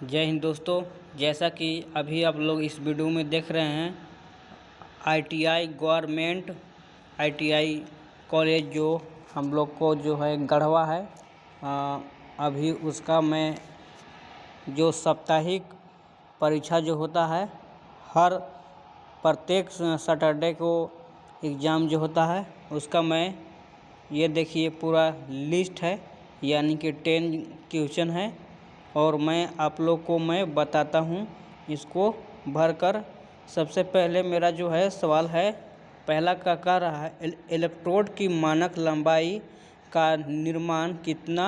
जय हिंद दोस्तों। जैसा कि अभी आप लोग इस वीडियो में देख रहे हैं, आईटीआई गवर्नमेंट आईटीआई कॉलेज जो हम लोग को जो है गढ़वा है, अभी उसका मैं जो साप्ताहिक परीक्षा जो होता है, हर प्रत्येक सैटरडे को एग्ज़ाम जो होता है उसका मैं ये देखिए पूरा लिस्ट है, यानी कि 10 क्वेश्चन है और मैं आप लोग को मैं बताता हूँ इसको भरकर। सबसे पहले मेरा जो है सवाल है, पहला का कह रहा है इलेक्ट्रोड की मानक लंबाई का निर्माण कितना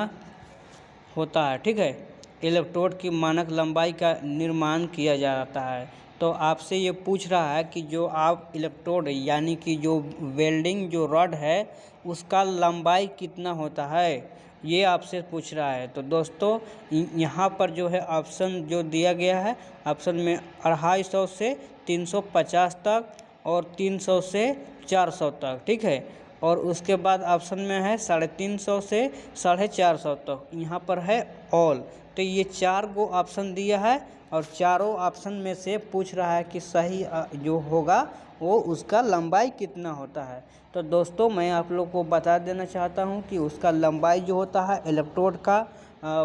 होता है। ठीक है, इलेक्ट्रोड की मानक लंबाई का निर्माण किया जाता है। तो आपसे ये पूछ रहा है कि जो आप इलेक्ट्रोड यानी कि जो वेल्डिंग जो रॉड है उसका लंबाई कितना होता है, ये आपसे पूछ रहा है। तो दोस्तों यहाँ पर जो है ऑप्शन जो दिया गया है, ऑप्शन में 250 से 350 तक और 300 से 400 तक। ठीक है, और उसके बाद ऑप्शन में है 350 से 450 तक, यहाँ पर है ऑल। तो ये 4 गो ऑप्शन दिया है और चारों ऑप्शन में से पूछ रहा है कि सही जो होगा वो उसका लंबाई कितना होता है। तो दोस्तों मैं आप लोग को बता देना चाहता हूँ कि उसका लंबाई जो होता है इलेक्ट्रोड का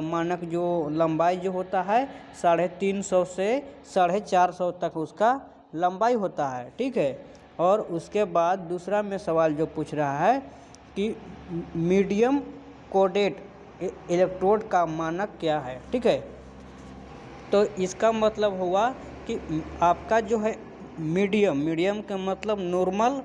मानक जो लंबाई जो होता है 350 से 450 तक उसका लंबाई होता है। ठीक है, और उसके बाद दूसरा में सवाल जो पूछ रहा है कि मीडियम कोडेड इलेक्ट्रोड का मानक क्या है। ठीक है, तो इसका मतलब हुआ कि आपका जो है मीडियम का मतलब नॉर्मल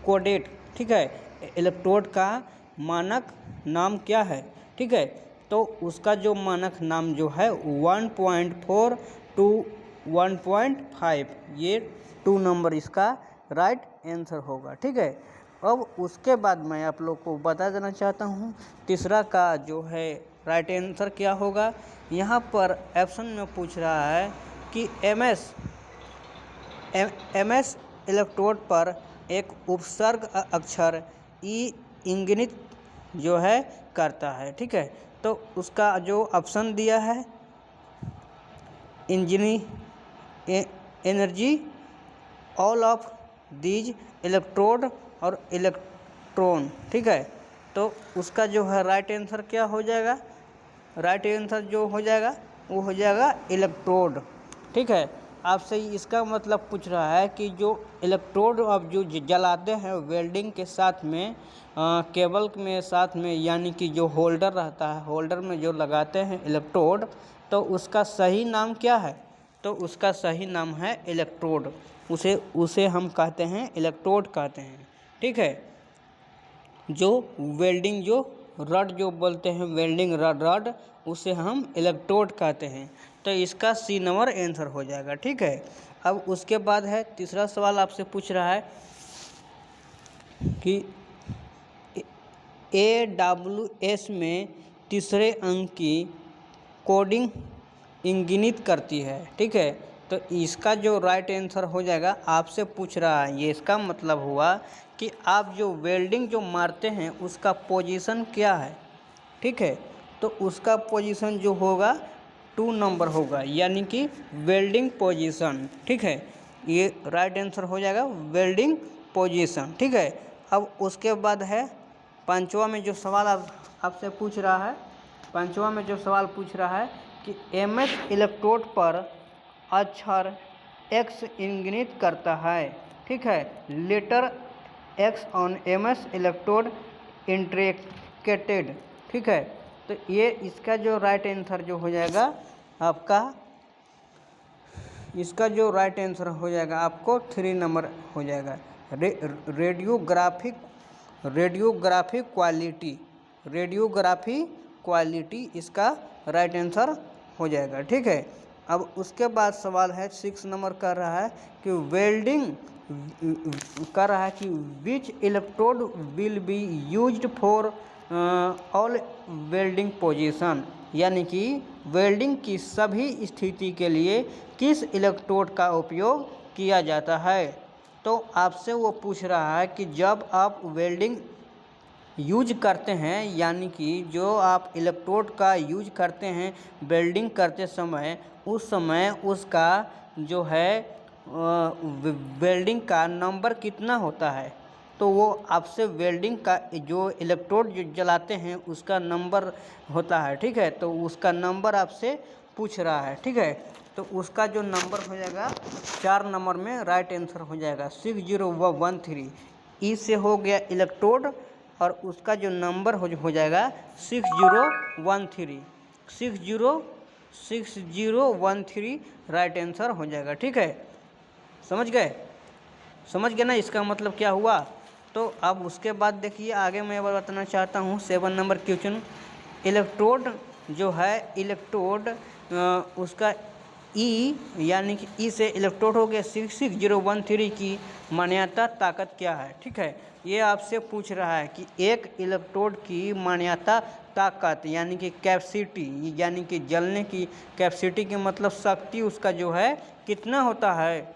कोडेड, ठीक है, इलेक्ट्रोड का मानक नाम क्या है। ठीक है, तो उसका जो मानक नाम जो है 1.4 टू 1.5, ये 2 नंबर इसका राइट आंसर होगा। ठीक है, अब उसके बाद मैं आप लोग को बता देना चाहता हूँ तीसरा का जो है राइट आंसर क्या होगा। यहाँ पर ऑप्शन में पूछ रहा है कि एमएस इलेक्ट्रोड पर एक उपसर्ग अक्षर ई इंगित जो है करता है। ठीक है, तो उसका जो ऑप्शन दिया है इंजनी energy all of these electrode और इलेक्ट्रॉन। ठीक है, तो उसका जो है राइट आंसर क्या हो जाएगा, राइट आंसर जो हो जाएगा वो हो जाएगा इलेक्ट्रोड। ठीक है, आपसे इसका मतलब पूछ रहा है कि जो इलेक्ट्रोड आप जो जलाते हैं वेल्डिंग के साथ में केबल में साथ में, यानी कि जो होल्डर रहता है होल्डर में जो लगाते हैं इलेक्ट्रोड, तो उसका सही नाम क्या है। तो उसका सही नाम है इलेक्ट्रोड, उसे हम कहते हैं इलेक्ट्रोड कहते हैं। ठीक है, जो वेल्डिंग जो रॉड जो बोलते हैं वेल्डिंग रॉड उसे हम इलेक्ट्रोड कहते हैं। तो इसका सी नंबर आंसर हो जाएगा। ठीक है, अब उसके बाद है तीसरा सवाल आपसे पूछ रहा है कि AWS में तीसरे अंक की कोडिंग इंगित करती है। ठीक है, तो इसका जो राइट आंसर हो जाएगा आपसे पूछ रहा है, ये इसका मतलब हुआ कि आप जो वेल्डिंग जो मारते हैं उसका पोजीशन क्या है। ठीक है, तो उसका पोजीशन जो होगा 2 नंबर होगा, यानी कि वेल्डिंग पोजीशन। ठीक है, ये राइट आंसर हो जाएगा वेल्डिंग पोजीशन। ठीक है, अब उसके बाद है पांचवा में जो सवाल आपसे पूछ रहा है, पांचवा में जो सवाल पूछ रहा है कि एमएस इलेक्ट्रोड पर अक्षर एक्स इंगित करता है। ठीक है, letter x on MS electrode intricated. ठीक है, तो ये इसका जो राइट आंसर जो हो जाएगा आपका, इसका जो राइट आंसर हो जाएगा आपको 3 नंबर हो जाएगा। रेडियोग्राफी क्वालिटी इसका राइट आंसर हो जाएगा। ठीक है, अब उसके बाद सवाल है 6 नंबर कर रहा है कि वेल्डिंग कर रहा है कि which electrode will be used for all welding position, यानी कि वेल्डिंग की सभी स्थिति के लिए किस इलेक्ट्रोड का उपयोग किया जाता है। तो आपसे वो पूछ रहा है कि जब आप वेल्डिंग यूज करते हैं, यानी कि जो आप इलेक्ट्रोड का यूज करते हैं वेल्डिंग करते समय, उस समय उसका जो है वेल्डिंग का नंबर कितना होता है, तो वो आपसे वेल्डिंग का जो इलेक्ट्रोड जो जलाते हैं उसका नंबर होता है, ठीक है। तो उसका नंबर आपसे पूछ रहा है, ठीक है। तो उसका जो नंबर हो जाएगा 4 नंबर में राइट आंसर हो जाएगा 6013। ई से हो गया इलेक्ट्रोड और उसका जो नंबर हो जाएगा 6013 6013 राइट आंसर हो जाएगा, ठीक है। समझ गए ना इसका मतलब क्या हुआ। तो अब उसके बाद देखिए आगे मैं बताना चाहता हूँ 7 नंबर क्वेश्चन। इलेक्ट्रोड जो है इलेक्ट्रोड उसका ई यानी कि ई से इलेक्ट्रोड हो गया 6013 की मान्यता ताकत क्या है, ठीक है। ये आपसे पूछ रहा है कि एक इलेक्ट्रोड की मान्यता ताकत यानी कि कैपेसिटी, यानी कि जलने की कैपेसिटी की मतलब शक्ति उसका जो है कितना होता है,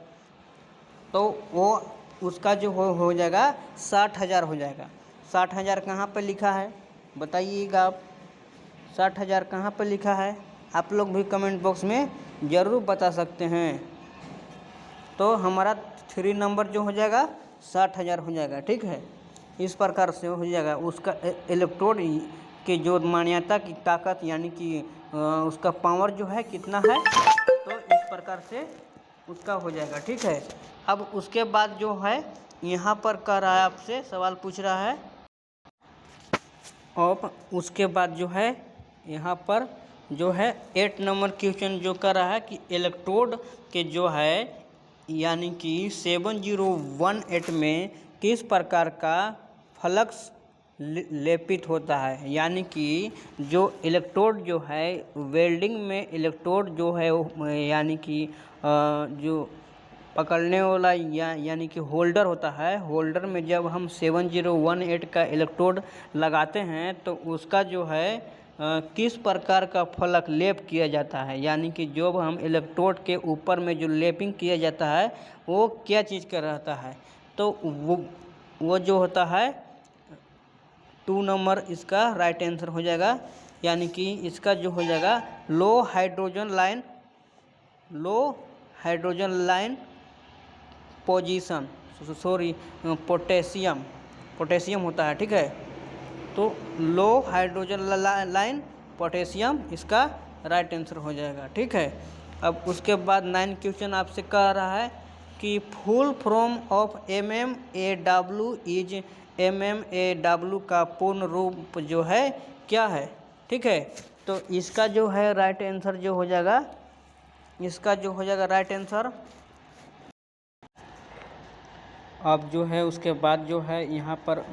तो वो उसका जो हो जाएगा 60,000 हो जाएगा। 60,000 कहाँ पर लिखा है बताइएगा आप, 60,000 कहाँ पर लिखा है, आप लोग भी कमेंट बॉक्स में ज़रूर बता सकते हैं। तो हमारा 3 नंबर जो हो जाएगा 60,000 हो जाएगा, ठीक है। इस प्रकार से हो जाएगा उसका इलेक्ट्रोड के जो मान्यता की ताकत यानी कि उसका पावर जो है कितना है, तो इस प्रकार से उसका हो जाएगा, ठीक है। अब उसके बाद जो है यहाँ पर कह रहा है आपसे सवाल पूछ रहा है, और उसके बाद जो है यहाँ पर जो है 8 नंबर क्वेश्चन जो कर रहा है कि इलेक्ट्रोड के जो है यानी कि 7018 में किस प्रकार का फ्लक्स लेपित होता है, यानी कि जो इलेक्ट्रोड जो है वेल्डिंग में इलेक्ट्रोड जो है यानी कि जो पकड़ने वाला यानी कि होल्डर होता है, होल्डर में जब हम 7018 का इलेक्ट्रोड लगाते हैं तो उसका जो है किस प्रकार का फलक लेप किया जाता है, यानी कि जो हम इलेक्ट्रोड के ऊपर में जो लेपिंग किया जाता है वो क्या चीज़ का रहता है, तो वो जो होता है 2 नंबर इसका राइट आंसर हो जाएगा। यानी कि इसका जो हो जाएगा low hydrogen line position, sorry potassium होता है, ठीक है। तो लो हाइड्रोजन लाइन पोटेशियम इसका राइट आंसर हो जाएगा, ठीक है। अब उसके बाद 9 क्वेश्चन आपसे कह रहा है कि full form of MMAW is MMAW का पूर्ण रूप जो है क्या है, ठीक है। तो इसका जो है राइट आंसर जो हो जाएगा, इसका जो हो जाएगा राइट आंसर। अब जो है उसके बाद जो है यहाँ पर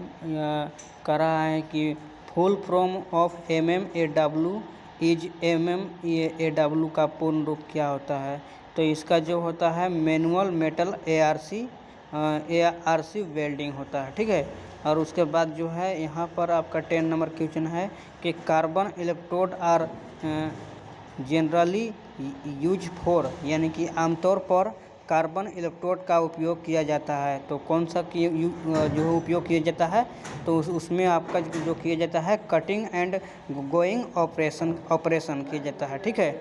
कह रहा है कि full form of MMAW is MMAW का पूर्ण रूप क्या होता है, तो इसका जो होता है मैनुअल मेटल ARC वेल्डिंग होता है, ठीक है। और उसके बाद जो है यहाँ पर आपका 10 नंबर क्वेश्चन है कि carbon electrode are generally use for, यानी कि आमतौर पर कार्बन इलेक्ट्रोड का उपयोग किया जाता है, तो कौन सा जो उपयोग किया जाता है, तो उसमें आपका जो किया जाता है कटिंग एंड गोइंग ऑपरेशन किया जाता है, ठीक है।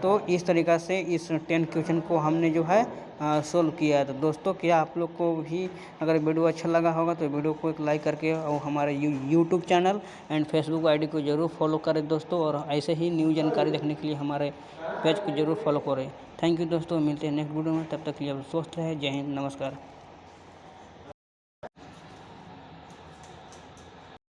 तो इस तरीक़ा से इस 10 क्वेश्चन को हमने जो है सोल्व किया है। तो दोस्तों क्या आप लोग को भी अगर वीडियो अच्छा लगा होगा तो वीडियो को एक लाइक करके और हमारे YouTube channel and Facebook ID को ज़रूर फॉलो करें दोस्तों, और ऐसे ही न्यू जानकारी देखने के लिए हमारे पेज को ज़रूर फॉलो करें। थैंक यू दोस्तों, मिलते हैं नेक्स्ट वीडियो में, तब तक के लिए आप स्वस्थ रहें। जय हिंद, नमस्कार।